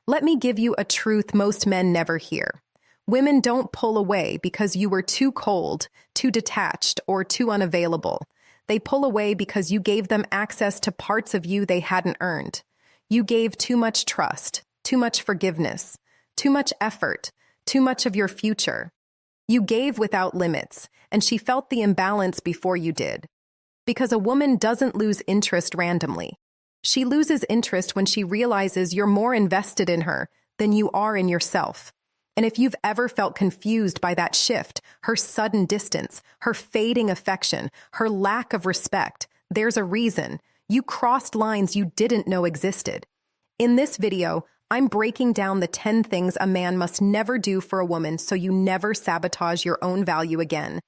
Let me give you a truth most men never hear. Women don't pull away because you were too cold, too detached, or too unavailable. They pull away because you gave them access to parts of you they hadn't earned. You gave too much trust, too much forgiveness, too much effort, too much of your future. You gave without limits, and she felt the imbalance before you did. Because a woman doesn't lose interest randomly. She loses interest when she realizes you're more invested in her than you are in yourself. And if you've ever felt confused by that shift, her sudden distance, her fading affection, her lack of respect, there's a reason. You crossed lines you didn't know existed. In this video, I'm breaking down the 10 things a man must never do for a woman so you never sabotage your own value again.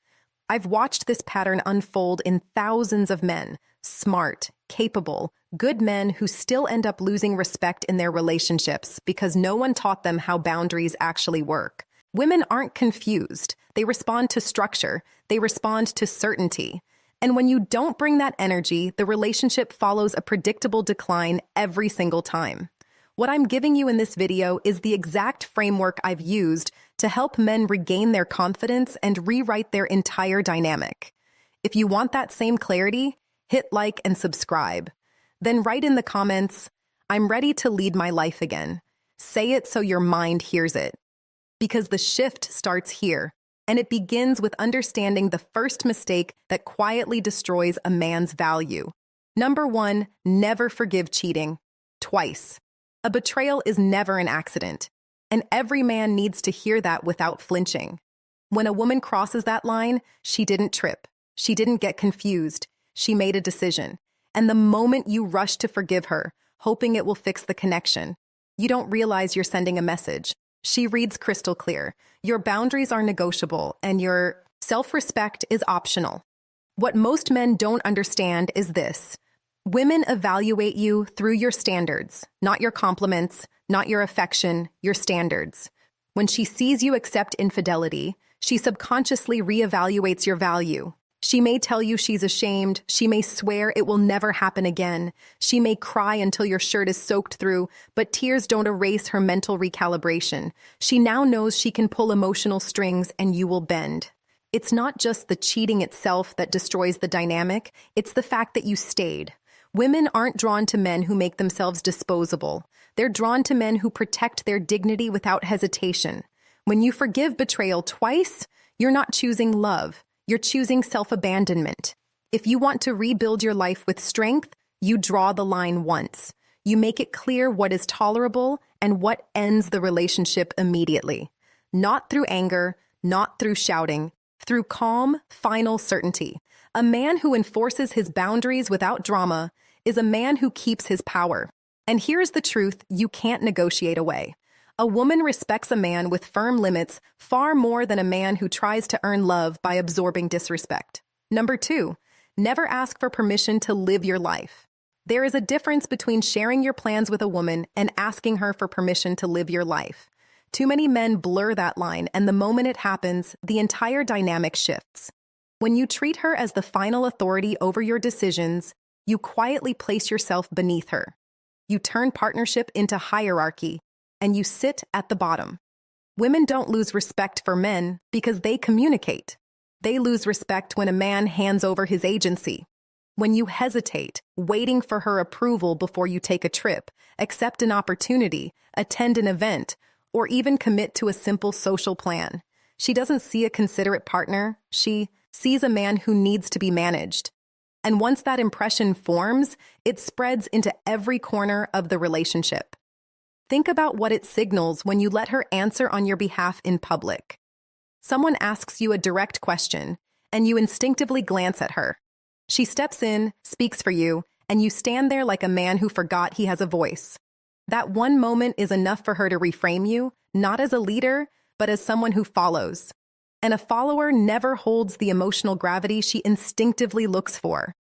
I've watched this pattern unfold in thousands of men, smart, capable, good men who still end up losing respect in their relationships because no one taught them how boundaries actually work. Women aren't confused. They respond to structure. They respond to certainty. And when you don't bring that energy, the relationship follows a predictable decline every single time. What I'm giving you in this video is the exact framework I've used to help men regain their confidence and rewrite their entire dynamic. If you want that same clarity, hit like and subscribe. Then write in the comments, "I'm ready to lead my life again." Say it so your mind hears it. Because the shift starts here, and it begins with understanding the first mistake that quietly destroys a man's value. Number 1, never forgive cheating. Twice. A betrayal is never an accident, and every man needs to hear that without flinching. When a woman crosses that line, she didn't trip. She didn't get confused. She made a decision. And the moment you rush to forgive her, hoping it will fix the connection, you don't realize you're sending a message. She reads crystal clear. Your boundaries are negotiable, and your self-respect is optional. What most men don't understand is this. Women evaluate you through your standards, not your compliments, not your affection, your standards. When she sees you accept infidelity, she subconsciously reevaluates your value. She may tell you she's ashamed. She may swear it will never happen again. She may cry until your shirt is soaked through, but tears don't erase her mental recalibration. She now knows she can pull emotional strings and you will bend. It's not just the cheating itself that destroys the dynamic, it's the fact that you stayed. Women aren't drawn to men who make themselves disposable. They're drawn to men who protect their dignity without hesitation. When you forgive betrayal twice, you're not choosing love. You're choosing self-abandonment. If you want to rebuild your life with strength, you draw the line once. You make it clear what is tolerable and what ends the relationship immediately. Not through anger, not through shouting, through calm, final certainty. A man who enforces his boundaries without drama is a man who keeps his power. And here's the truth you can't negotiate away. A woman respects a man with firm limits far more than a man who tries to earn love by absorbing disrespect. Number 2, never ask for permission to live your life. There is a difference between sharing your plans with a woman and asking her for permission to live your life. Too many men blur that line, and the moment it happens, the entire dynamic shifts. When you treat her as the final authority over your decisions, you quietly place yourself beneath her. You turn partnership into hierarchy, and you sit at the bottom. Women don't lose respect for men because they communicate. They lose respect when a man hands over his agency. When you hesitate, waiting for her approval before you take a trip, accept an opportunity, attend an event, or even commit to a simple social plan. She doesn't see a considerate partner. She sees a man who needs to be managed. And once that impression forms, it spreads into every corner of the relationship. Think about what it signals when you let her answer on your behalf in public. Someone asks you a direct question, and you instinctively glance at her. She steps in, speaks for you, and you stand there like a man who forgot he has a voice. That one moment is enough for her to reframe you, not as a leader, but as someone who follows. And a follower never holds the emotional gravity she instinctively looks for.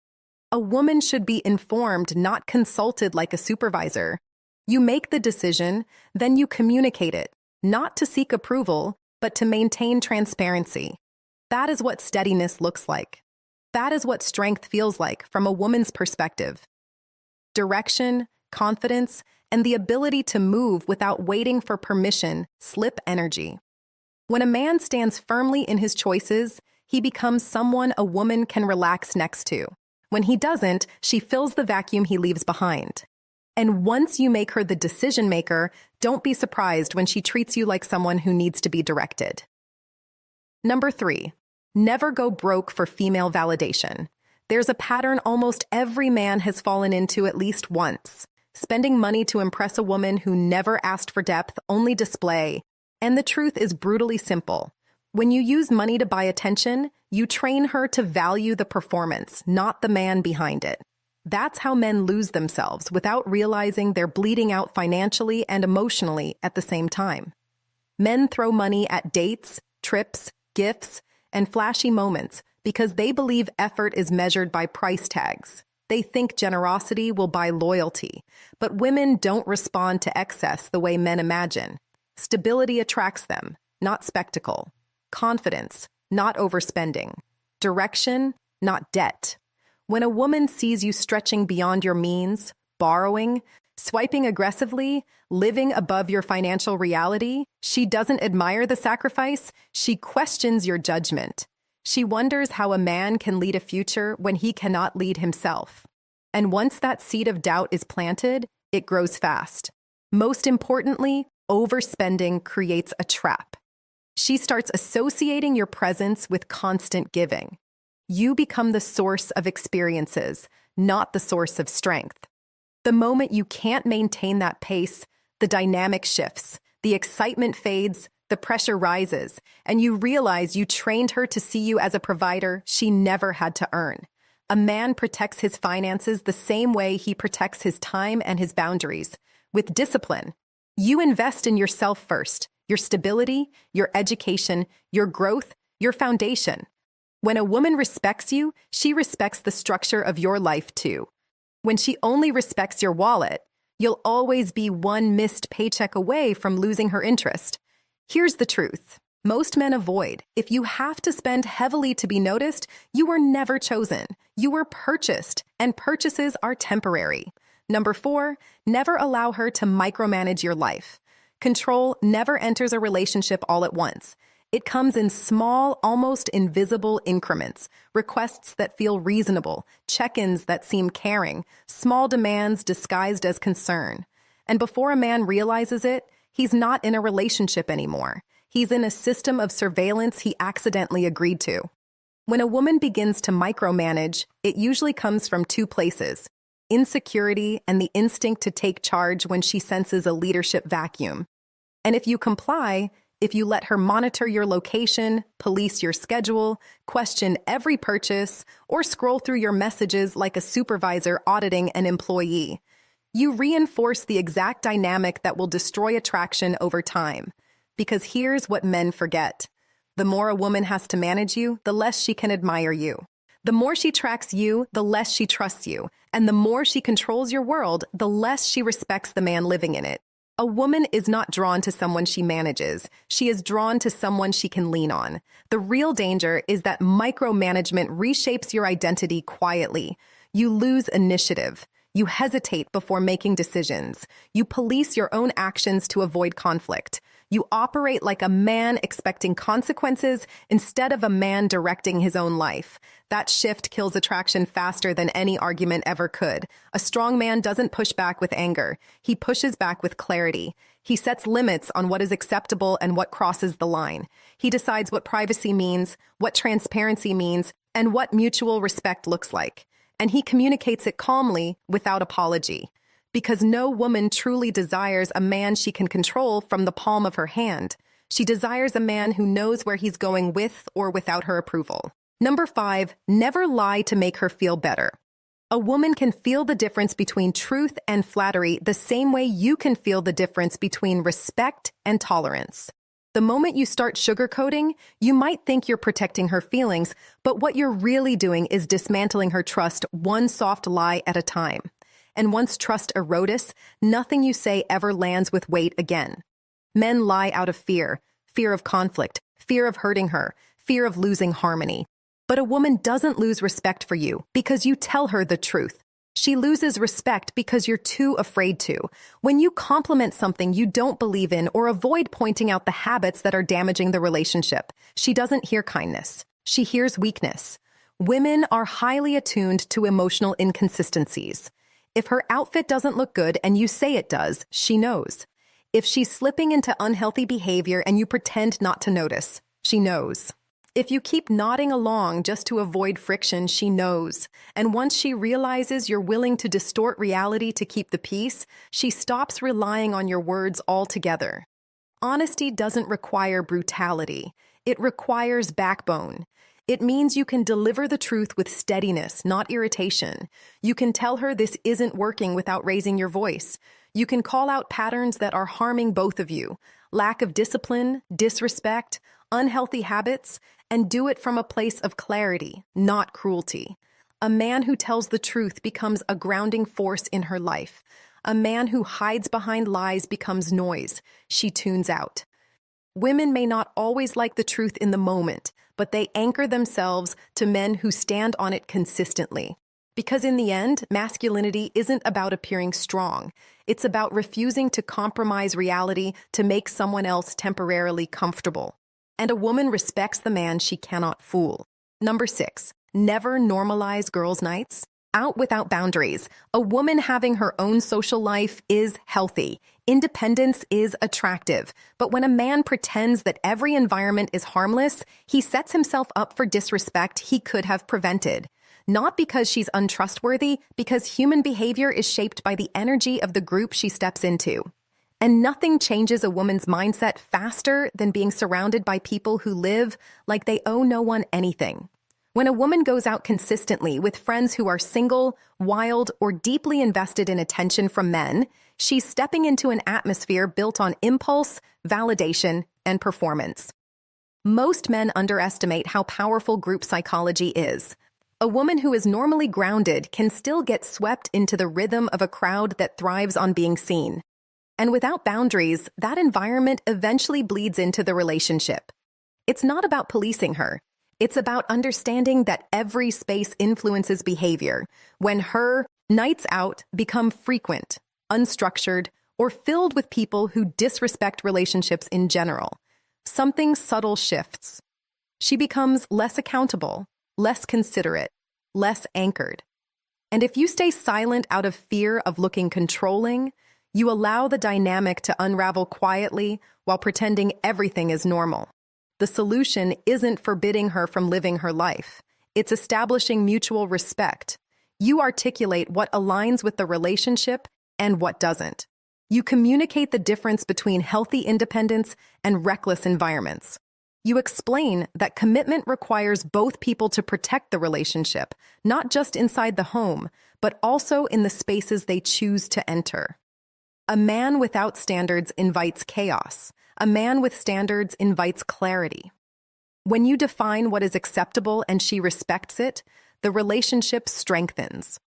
A woman should be informed, not consulted like a supervisor. You make the decision, then you communicate it, not to seek approval, but to maintain transparency. That is what steadiness looks like. That is what strength feels like from a woman's perspective. Direction, confidence, and the ability to move without waiting for permission, slip energy. When a man stands firmly in his choices, he becomes someone a woman can relax next to. When he doesn't, she fills the vacuum he leaves behind. And once you make her the decision maker, don't be surprised when she treats you like someone who needs to be directed. Number 3, never go broke for female validation. There's a pattern almost every man has fallen into at least once. Spending money to impress a woman who never asked for depth, only display. And the truth is brutally simple. When you use money to buy attention, you train her to value the performance, not the man behind it. That's how men lose themselves without realizing they're bleeding out financially and emotionally at the same time. Men throw money at dates, trips, gifts, and flashy moments because they believe effort is measured by price tags. They think generosity will buy loyalty, but women don't respond to excess the way men imagine. Stability attracts them, not spectacle. Confidence, not overspending. Direction, not debt. When a woman sees you stretching beyond your means, borrowing, swiping aggressively, living above your financial reality, she doesn't admire the sacrifice, she questions your judgment. She wonders how a man can lead a future when he cannot lead himself. And once that seed of doubt is planted, it grows fast. Most importantly, overspending creates a trap. She starts associating your presence with constant giving. You become the source of experiences, not the source of strength. The moment you can't maintain that pace, the dynamic shifts, the excitement fades, the pressure rises, and you realize you trained her to see you as a provider she never had to earn. A man protects his finances the same way he protects his time and his boundaries, with discipline. You invest in yourself first, your stability, your education, your growth, your foundation. When a woman respects you, she respects the structure of your life too. When she only respects your wallet, you'll always be one missed paycheck away from losing her interest. Here's the truth. Most men avoid. If you have to spend heavily to be noticed, you were never chosen. You were purchased, and purchases are temporary. Number 4, never allow her to micromanage your life. Control never enters a relationship all at once. It comes in small, almost invisible increments, requests that feel reasonable, check-ins that seem caring, small demands disguised as concern. And before a man realizes it, he's not in a relationship anymore. He's in a system of surveillance he accidentally agreed to. When a woman begins to micromanage, it usually comes from 2 places: insecurity and the instinct to take charge when she senses a leadership vacuum. And if you comply, if you let her monitor your location, police your schedule, question every purchase, or scroll through your messages like a supervisor auditing an employee, you reinforce the exact dynamic that will destroy attraction over time. Because here's what men forget. The more a woman has to manage you, the less she can admire you. The more she tracks you, the less she trusts you. And the more she controls your world, the less she respects the man living in it. A woman is not drawn to someone she manages. She is drawn to someone she can lean on. The real danger is that micromanagement reshapes your identity quietly. You lose initiative. You hesitate before making decisions. You police your own actions to avoid conflict. You operate like a man expecting consequences instead of a man directing his own life. That shift kills attraction faster than any argument ever could. A strong man doesn't push back with anger. He pushes back with clarity. He sets limits on what is acceptable and what crosses the line. He decides what privacy means, what transparency means, and what mutual respect looks like. And he communicates it calmly, without apology. Because no woman truly desires a man she can control from the palm of her hand. She desires a man who knows where he's going with or without her approval. Number 5, never lie to make her feel better. A woman can feel the difference between truth and flattery the same way you can feel the difference between respect and tolerance. The moment you start sugarcoating, you might think you're protecting her feelings, but what you're really doing is dismantling her trust one soft lie at a time. And once trust erodes, nothing you say ever lands with weight again. Men lie out of fear of conflict, fear of hurting her, fear of losing harmony. But a woman doesn't lose respect for you because you tell her the truth. She loses respect because you're too afraid to. When you compliment something you don't believe in or avoid pointing out the habits that are damaging the relationship, she doesn't hear kindness. She hears weakness. Women are highly attuned to emotional inconsistencies. If her outfit doesn't look good and you say it does, she knows. If she's slipping into unhealthy behavior and you pretend not to notice, she knows. If you keep nodding along just to avoid friction, she knows. And once she realizes you're willing to distort reality to keep the peace, she stops relying on your words altogether. Honesty doesn't require brutality. It requires backbone. It means you can deliver the truth with steadiness, not irritation. You can tell her this isn't working without raising your voice. You can call out patterns that are harming both of you, lack of discipline, disrespect, unhealthy habits, and do it from a place of clarity, not cruelty. A man who tells the truth becomes a grounding force in her life. A man who hides behind lies becomes noise. She tunes out. Women may not always like the truth in the moment, but they anchor themselves to men who stand on it consistently. Because in the end, masculinity isn't about appearing strong. It's about refusing to compromise reality to make someone else temporarily comfortable. And a woman respects the man she cannot fool. Number 6, never normalize girls' nights out without boundaries. A woman having her own social life is healthy. Independence is attractive. But when a man pretends that every environment is harmless, he sets himself up for disrespect he could have prevented. Not because she's untrustworthy, because human behavior is shaped by the energy of the group she steps into. And nothing changes a woman's mindset faster than being surrounded by people who live like they owe no one anything. When a woman goes out consistently with friends who are single, wild, or deeply invested in attention from men, she's stepping into an atmosphere built on impulse, validation, and performance. Most men underestimate how powerful group psychology is. A woman who is normally grounded can still get swept into the rhythm of a crowd that thrives on being seen. And without boundaries, that environment eventually bleeds into the relationship. It's not about policing her. It's about understanding that every space influences behavior. When her nights out become frequent, unstructured, or filled with people who disrespect relationships in general, something subtle shifts. She becomes less accountable, less considerate, less anchored. And if you stay silent out of fear of looking controlling, you allow the dynamic to unravel quietly while pretending everything is normal. The solution isn't forbidding her from living her life. It's establishing mutual respect. You articulate what aligns with the relationship and what doesn't. You communicate the difference between healthy independence and reckless environments. You explain that commitment requires both people to protect the relationship, not just inside the home, but also in the spaces they choose to enter. A man without standards invites chaos. A man with standards invites clarity. When you define what is acceptable and she respects it, the relationship strengthens.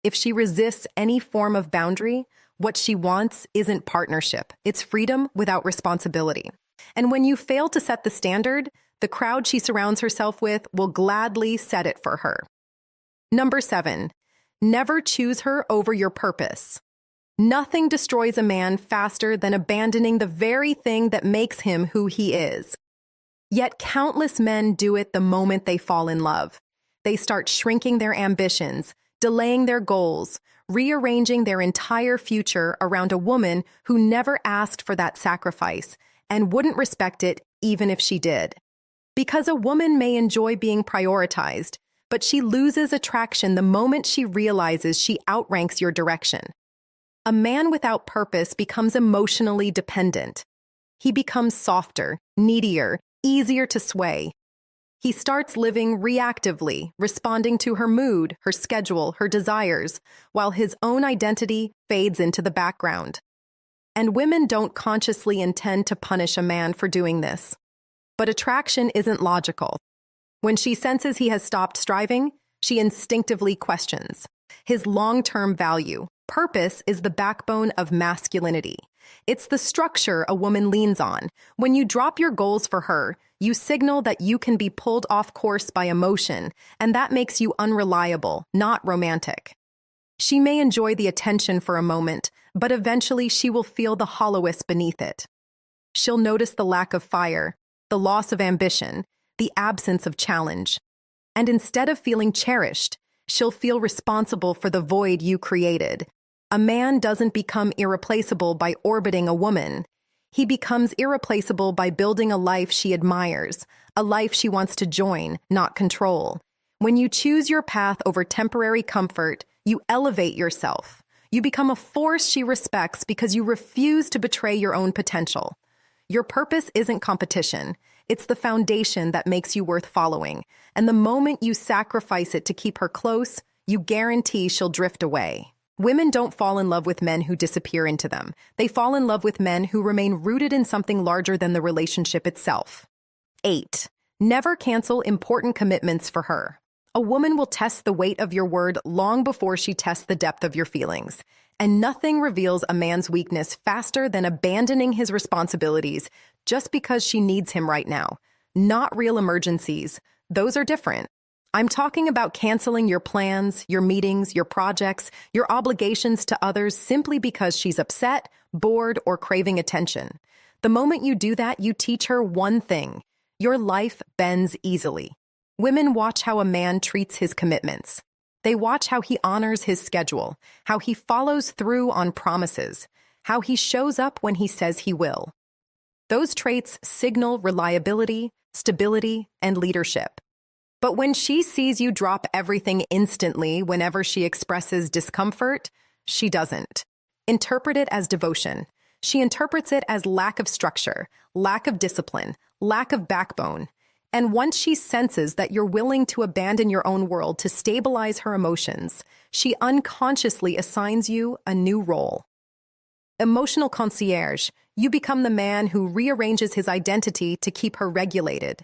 If she resists any form of boundary, what she wants isn't partnership. It's freedom without responsibility. And when you fail to set the standard, the crowd she surrounds herself with will gladly set it for her. Number 7, never choose her over your purpose. Nothing destroys a man faster than abandoning the very thing that makes him who he is. Yet countless men do it the moment they fall in love. They start shrinking their ambitions, delaying their goals, rearranging their entire future around a woman who never asked for that sacrifice and wouldn't respect it even if she did. Because a woman may enjoy being prioritized, but she loses attraction the moment she realizes she outranks your direction. A man without purpose becomes emotionally dependent. He becomes softer, needier, easier to sway. He starts living reactively, responding to her mood, her schedule, her desires, while his own identity fades into the background. And women don't consciously intend to punish a man for doing this. But attraction isn't logical. When she senses he has stopped striving, she instinctively questions his long-term value. Purpose is the backbone of masculinity. It's the structure a woman leans on. When you drop your goals for her, you signal that you can be pulled off course by emotion, and that makes you unreliable, not romantic. She may enjoy the attention for a moment, but eventually she will feel the hollowness beneath it. She'll notice the lack of fire, the loss of ambition, the absence of challenge. And instead of feeling cherished, she'll feel responsible for the void you created. A man doesn't become irreplaceable by orbiting a woman. He becomes irreplaceable by building a life she admires, a life she wants to join, not control. When you choose your path over temporary comfort, you elevate yourself. You become a force she respects because you refuse to betray your own potential. Your purpose isn't competition. It's the foundation that makes you worth following. And the moment you sacrifice it to keep her close, you guarantee she'll drift away. Women don't fall in love with men who disappear into them. They fall in love with men who remain rooted in something larger than the relationship itself. 8. Never cancel important commitments for her. A woman will test the weight of your word long before she tests the depth of your feelings. And nothing reveals a man's weakness faster than abandoning his responsibilities just because she needs him right now. Not real emergencies. Those are different. I'm talking about canceling your plans, your meetings, your projects, your obligations to others simply because she's upset, bored, or craving attention. The moment you do that, you teach her one thing. Your life bends easily. Women watch how a man treats his commitments. They watch how he honors his schedule, how he follows through on promises, how he shows up when he says he will. Those traits signal reliability, stability, and leadership. But when she sees you drop everything instantly whenever she expresses discomfort, she doesn't interpret it as devotion. She interprets it as lack of structure, lack of discipline, lack of backbone. And once she senses that you're willing to abandon your own world to stabilize her emotions, she unconsciously assigns you a new role. Emotional concierge, you become the man who rearranges his identity to keep her regulated.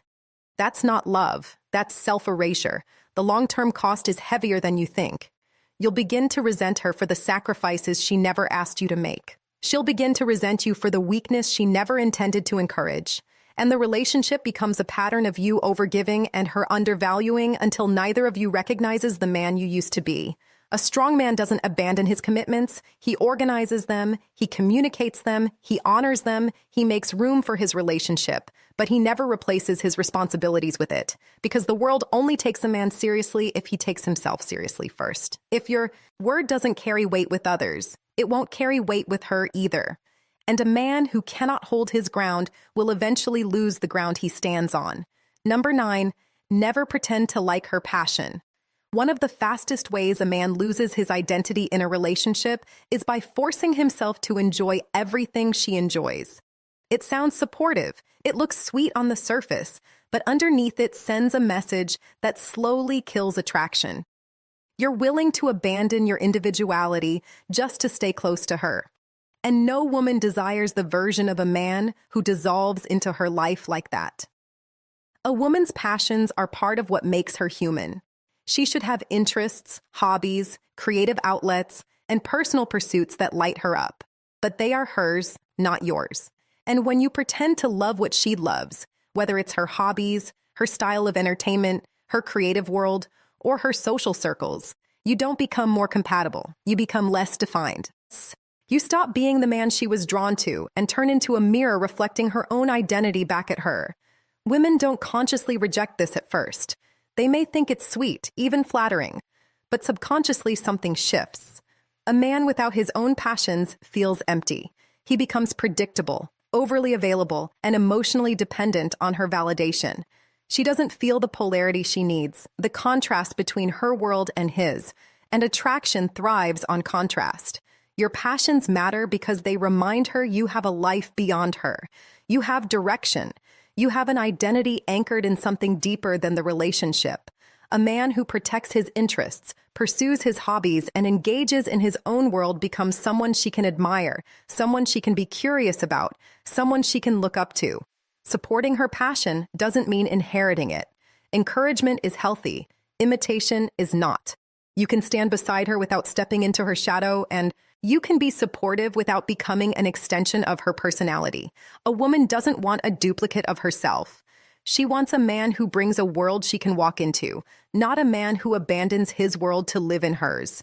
That's not love, that's self-erasure. The long-term cost is heavier than you think. You'll begin to resent her for the sacrifices she never asked you to make. She'll begin to resent you for the weakness she never intended to encourage. And the relationship becomes a pattern of you overgiving and her undervaluing until neither of you recognizes the man you used to be. A strong man doesn't abandon his commitments. He organizes them, he communicates them, he honors them, he makes room for his relationship, but he never replaces his responsibilities with it, because the world only takes a man seriously if he takes himself seriously first. If your word doesn't carry weight with others, it won't carry weight with her either. And a man who cannot hold his ground will eventually lose the ground he stands on. Number 9, never pretend to like her passion. One of the fastest ways a man loses his identity in a relationship is by forcing himself to enjoy everything she enjoys. It sounds supportive, it looks sweet on the surface, but underneath it sends a message that slowly kills attraction. You're willing to abandon your individuality just to stay close to her. And no woman desires the version of a man who dissolves into her life like that. A woman's passions are part of what makes her human. She should have interests, hobbies, creative outlets, and personal pursuits that light her up. But they are hers, not yours. And when you pretend to love what she loves, whether it's her hobbies, her style of entertainment, her creative world, or her social circles, you don't become more compatible. You become less defined. You stop being the man she was drawn to and turn into a mirror reflecting her own identity back at her. Women don't consciously reject this at first. They may think it's sweet, even flattering, but subconsciously something shifts. A man without his own passions feels empty. He becomes predictable, overly available, and emotionally dependent on her validation. She doesn't feel the polarity she needs, the contrast between her world and his, and attraction thrives on contrast. Your passions matter because they remind her you have a life beyond her. You have direction. You have an identity anchored in something deeper than the relationship. A man who protects his interests, pursues his hobbies, and engages in his own world becomes someone she can admire, someone she can be curious about, someone she can look up to. Supporting her passion doesn't mean inheriting it. Encouragement is healthy. Imitation is not. You can stand beside her without stepping into her shadow, and you can be supportive without becoming an extension of her personality. A woman doesn't want a duplicate of herself. She wants a man who brings a world she can walk into, not a man who abandons his world to live in hers.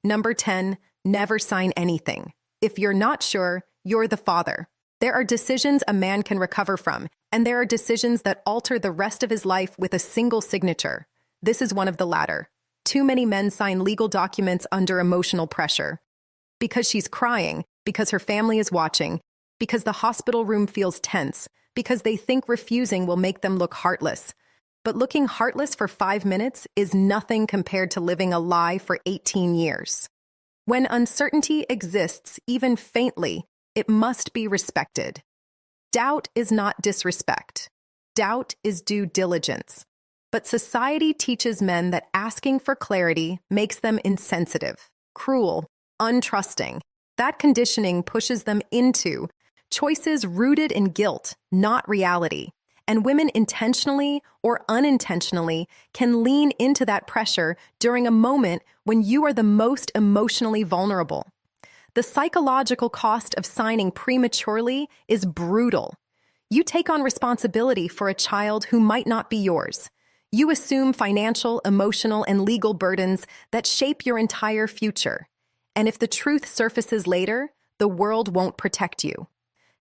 Number 10, never sign anything. If you're not sure, you're the father. There are decisions a man can recover from, and there are decisions that alter the rest of his life with a single signature. This is one of the latter. Too many men sign legal documents under emotional pressure. Because she's crying, because her family is watching, because the hospital room feels tense, because they think refusing will make them look heartless. But looking heartless for 5 minutes is nothing compared to living a lie for 18 years. When uncertainty exists, even faintly, it must be respected. Doubt is not disrespect. Doubt is due diligence. But society teaches men that asking for clarity makes them insensitive, cruel, untrusting. That conditioning pushes them into choices rooted in guilt, not reality. And women intentionally or unintentionally can lean into that pressure during a moment when you are the most emotionally vulnerable. The psychological cost of signing prematurely is brutal. You take on responsibility for a child who might not be yours. You assume financial, emotional, and legal burdens that shape your entire future. And if the truth surfaces later, the world won't protect you.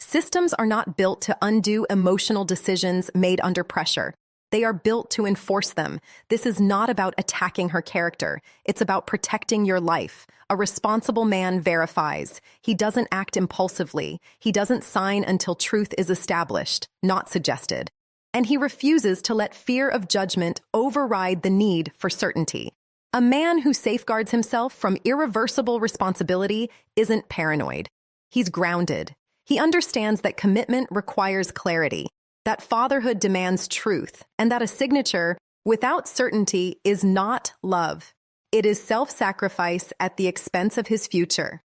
Systems are not built to undo emotional decisions made under pressure. They are built to enforce them. This is not about attacking her character. It's about protecting your life. A responsible man verifies. He doesn't act impulsively. He doesn't sign until truth is established, not suggested. And he refuses to let fear of judgment override the need for certainty. A man who safeguards himself from irreversible responsibility isn't paranoid. He's grounded. He understands that commitment requires clarity, that fatherhood demands truth, and that a signature without certainty is not love. It is self-sacrifice at the expense of his future.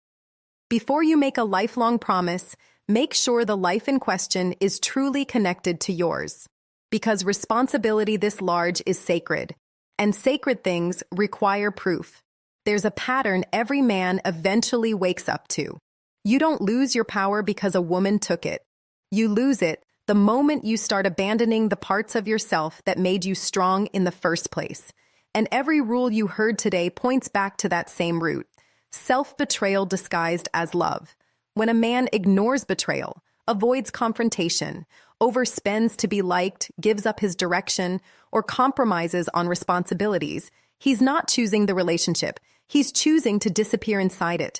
Before you make a lifelong promise, make sure the life in question is truly connected to yours. Because responsibility this large is sacred, and sacred things require proof. There's a pattern every man eventually wakes up to. You don't lose your power because a woman took it. You lose it the moment you start abandoning the parts of yourself that made you strong in the first place. And every rule you heard today points back to that same root: self-betrayal disguised as love. When a man ignores betrayal, avoids confrontation, overspends to be liked, gives up his direction, or compromises on responsibilities, he's not choosing the relationship. He's choosing to disappear inside it.